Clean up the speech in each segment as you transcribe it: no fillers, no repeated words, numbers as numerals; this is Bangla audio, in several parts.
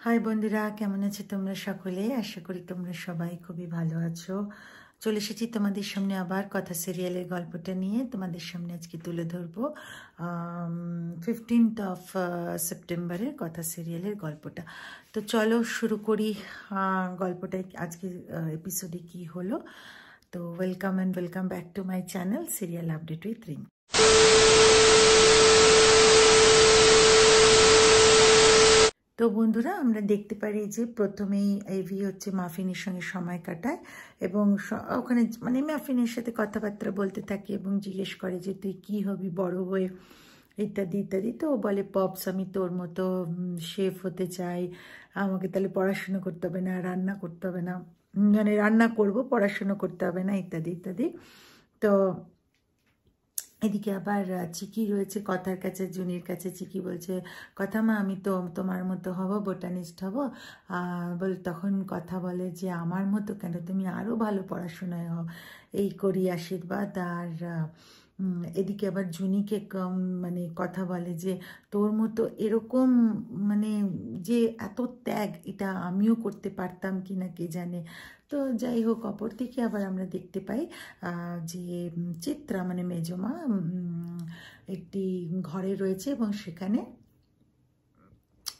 হাই বন্ধুরা, কেমন আছো তোমরা সকলে? আশা করি তোমরা সবাই খুবই ভালো আছো। চলে এসেছি তোমাদের সামনে আবার কথা সিরিয়ালের গল্পটা নিয়ে। তোমাদের সামনে আজকে তুলে ধরবো 15th অফ সেপ্টেম্বরের কথা সিরিয়ালের গল্পটা। তো চলো শুরু করি গল্পটা আজকে এপিসোডে কি হলো। তো welcome and welcome back to my channel serial update with ring. তো বন্ধুরা, আমরা দেখতে পারি যে প্রথমেই এভি হচ্ছে মাফিনের সঙ্গে সময় কাটায় এবং ওখানে মানে মাফিনের সাথে কথাবার্তা বলতে থাকে এবং জিজ্ঞেস করে যে তুই কি হবি বড় হয়ে, ইত্যাদি ইত্যাদি। তো ও বলে পপস আমি তোর মতো শেফ হতে চাই, আমাকে তাহলে পড়াশুনো করতে হবে না, রান্না করতে হবে না, মানে রান্না করব, পড়াশুনো করতে হবে না, ইত্যাদি ইত্যাদি। তো এদিকে আবার চিকি রয়েছে কথার কাছে, জুনির কাছে। চিকি বলছে কথা মা আমি তো তোমার মতো হব, বোটানিস্ট হব। বলে তখন কথা বলে যে আমার মতো কেন, তুমি আরও ভালো পড়াশোনায় হও, এই করি আশীর্বাদ। আর এদিকে আবার জুনিকে মানে কথা বলে যে তোর মতো এরকম মানে যে এত ত্যাগ, এটা আমিও করতে পারতাম কি না কে জানে। তো যাই হোক, অপরদিকে আবার আমরা দেখতে পাই যে চিত্রা মানে মেজমা একটি ঘরে রয়েছে এবং সেখানে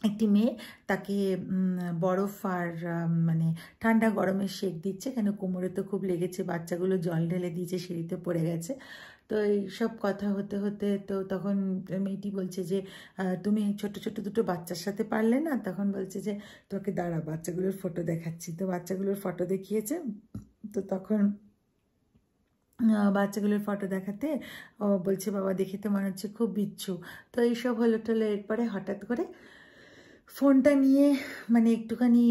একটি মেয়ে তাকে বরফ আর মানে ঠান্ডা গরমের শেক দিচ্ছে, কেন কোমরে তো খুব লেগেছে, বাচ্চাগুলো জল ঢেলে দিয়েছে, সিঁড়িতে পড়ে গেছে। তো এইসব কথা হতে হতে তো তখন মেয়েটি বলছে যে তুমি ছোট ছোট দুটো বাচ্চার সাথে পারলে না? তখন বলছে যে তোকে দাঁড়া, বাচ্চাগুলোর ফটো দেখাচ্ছি। তো বাচ্চাগুলোর ফটো দেখিয়েছে। তো তখন বাচ্চাগুলোর ফটো দেখাতে ও বলছে বাবা দেখে তো মনে হচ্ছে খুব বিচ্ছু। তো এইসব হলো টলো। এরপরে হঠাৎ করে ফোনটা নিয়ে মানে একটুখানি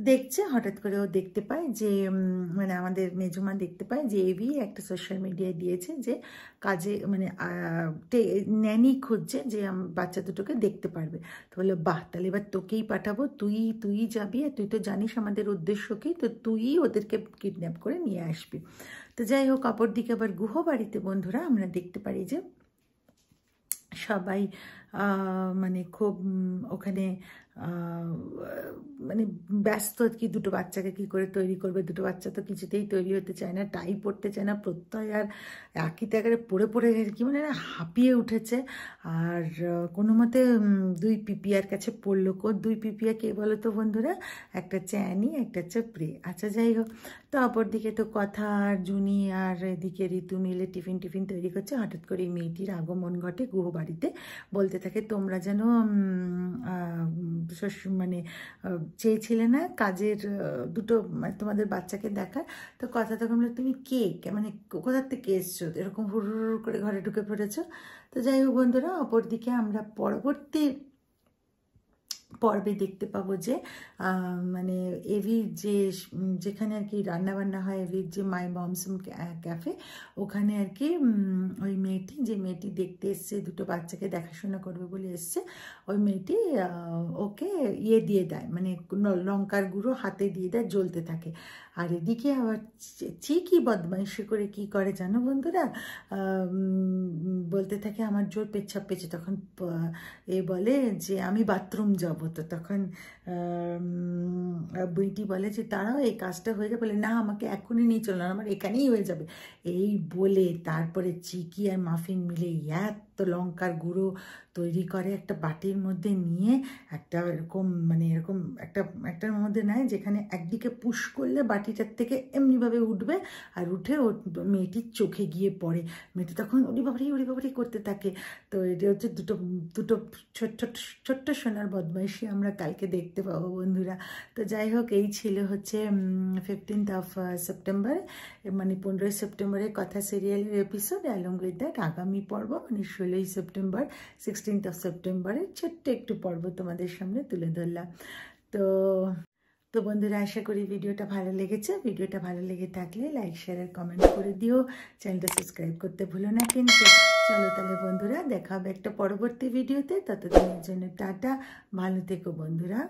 দেখছে, হঠাৎ করে ও দেখতে পায় যে মানে আমাদের মেজমা দেখতে পায় যে এভি একটা সোশ্যাল মিডিয়ায় দিয়েছে যে কাজে মানে ন্যানি খুঁজছে যে বাচ্চা দুটোকে দেখতে পারবে। তো বললো বাহ, তাহলে এবার তোকেই পাঠাবো, তুই যাবি, আর তুই তো জানিস আমাদের উদ্দেশ্য কি, তো তুই ওদেরকে কিডন্যাপ করে নিয়ে আসবি। তো যাই হোক, অপরদিকে আবার গুহবাড়িতে বন্ধুরা আমরা দেখতে পারি যে সবাই মানে খুব ওখানে মানে ব্যস্ত কি দুটো বাচ্চাকে কি করে তৈরি করবে। দুটো বাচ্চা তো কিছুতেই তৈরি হতে চায় না, টাই পড়তে চায় না, প্রত্যয় আর একই জায়গায় পড়ে পড়ে কি মানে হাঁপিয়ে উঠেছে। আর কোনো মতে দুই পিপিয়ার কাছে পড়লো। দুই পিপিয়া কে বলো তো বন্ধুরা? একটা হচ্ছে অ্যানি, একটা হচ্ছে প্রে। আচ্ছা যাই হোক, তো অপরদিকে তো কথা আর জুনি আর এদিকে ঋতু মিলে টিফিন তৈরি করছে। হঠাৎ করে এই মেয়েটির আগমন ঘটে গুহবাড়িতে। বলতে থাকে তোমরা যেন মানে চেয়েছিলে না কাজের দুটো তোমাদের বাচ্চাকে দেখার। তো কথা তখন বলে তুমি কে, মানে কোথার থেকে এসছো, এরকম হুড় করে ঘরে ঢুকে পড়েছো। তো যাই হোক বন্ধুরা, অপরদিকে আমরা পরবর্তী পর্বে দেখতে পাবো যে মানে এভির যেখানে আর কি রান্নাবান্না হয়, এভির যে মাই মমস ক্যাফে, ওখানে আর কি ওই মেয়েটি, যে মেয়েটি দেখতে এসছে, দুটো বাচ্চাকে দেখাশোনা করবে বলে এসছে, ওই মেয়েটি ওকে দিয়ে দেয়, মানে লঙ্কার গুঁড়ো হাতে দিয়ে দেয়, জ্বলতে থাকে। আর এদিকে আবার চিকি বদমাইশি করে কি করে জানো বন্ধুরা? বলতে থাকে আমার জোর পেচ্ছাপ পেয়েছে। তখন এ বলে যে আমি বাথরুম যাবো। তো তখন বইটি বলে যে তারাও এই কাজটা হয়ে যাবে। বলে না, আমাকে এখনই নিয়ে চলো, আমার এখানেই হয়ে যাবে। এই বলে তারপরে চিকি আর মাফিন মিলে এত লঙ্কার গুঁড়ো তৈরি করে একটা বাটির মধ্যে নিয়ে, একটা এরকম মানে এরকম একটার মধ্যে নেয়, যেখানে একদিকে পুশ করলে বাটিটার থেকে এমনিভাবে উঠবে, আর উঠে ও মেয়েটির চোখে গিয়ে পড়ে। মেয়েটি তখন উড়ি বাবারি করতে থাকে। তো এটা হচ্ছে দুটো ছোট্ট সোনার বদমাইশি আমরা কালকে দেখতে পাবো বন্ধুরা। তো যাই হোক, এই ছিল হচ্ছে 15th অফ সেপ্টেম্বর, মানে 15ই সেপ্টেম্বরের কথা সিরিয়ালের এপিসোড। অ্যালং উইথ দ্যাট আগামী পর্ব মানে 16ই সেপ্টেম্বর, 16th অফ সেপ্টেম্বরের ছোট্ট একটু পর্ব তোমাদের সামনে তুলে ধরলাম। তো বন্ধুরা, আশা করি ভিডিওটা ভালো লেগেছে। ভিডিওটা ভালো লেগে থাকলে লাইক শেয়ার আর কমেন্ট করে দিও, চ্যানেলটা সাবস্ক্রাইব করতে ভুলো না কিন্তু। চলো তাহলে বন্ধুরা, দেখা হবে একটা পরবর্তী ভিডিওতে। ততদিনের জন্য টাটা, ভালো থেকো বন্ধুরা।